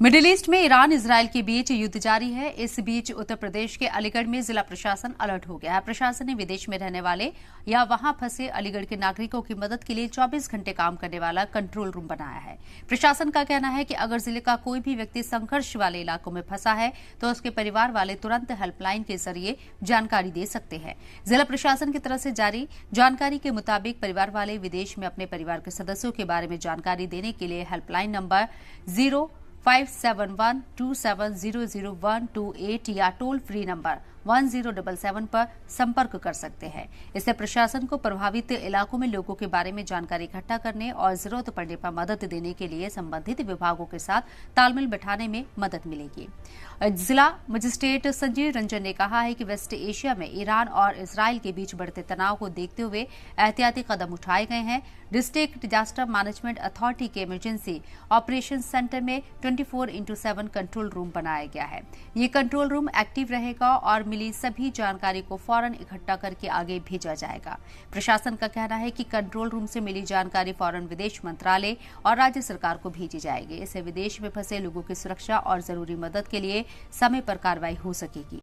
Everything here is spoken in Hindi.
मिडिल ईस्ट में ईरान इजरायल के बीच युद्ध जारी है। इस बीच उत्तर प्रदेश के अलीगढ़ में जिला प्रशासन अलर्ट हो गया है। प्रशासन ने विदेश में रहने वाले या वहां फंसे अलीगढ़ के नागरिकों की मदद के लिए 24 घंटे काम करने वाला कंट्रोल रूम बनाया है। प्रशासन का कहना है कि अगर जिले का कोई भी व्यक्ति संघर्ष वाले इलाकों में फंसा है तो उसके परिवार वाले तुरंत हेल्पलाइन के जरिए जानकारी दे सकते हैं। जिला प्रशासन की तरफ से जारी जानकारी के मुताबिक परिवार वाले विदेश में अपने परिवार के सदस्यों के बारे में जानकारी देने के लिए हेल्पलाइन नंबर 057127000128 या टोल फ्री नंबर 1077 पर संपर्क कर सकते हैं। इससे प्रशासन को प्रभावित इलाकों में लोगों के बारे में जानकारी इकट्ठा करने और जरूरत पड़ने पर मदद देने के लिए संबंधित विभागों के साथ तालमेल बैठाने में मदद मिलेगी। जिला मजिस्ट्रेट संजीव रंजन ने कहा है कि वेस्ट एशिया में ईरान और इजरायल के बीच बढ़ते तनाव को देखते हुए एहतियाती कदम उठाए गए हैं। डिस्ट्रिक्ट डिजास्टर मैनेजमेंट अथॉरिटी के इमरजेंसी ऑपरेशन सेंटर में 24x7 कंट्रोल रूम बनाया गया है। ये कंट्रोल रूम एक्टिव रहेगा और मिली सभी जानकारी को फौरन इकट्ठा करके आगे भेजा जाएगा। प्रशासन का कहना है कि कंट्रोल रूम से मिली जानकारी फौरन विदेश मंत्रालय और राज्य सरकार को भेजी जाएगी। इससे विदेश में फंसे लोगों की सुरक्षा और जरूरी मदद के लिए समय पर कार्रवाई हो सकेगी।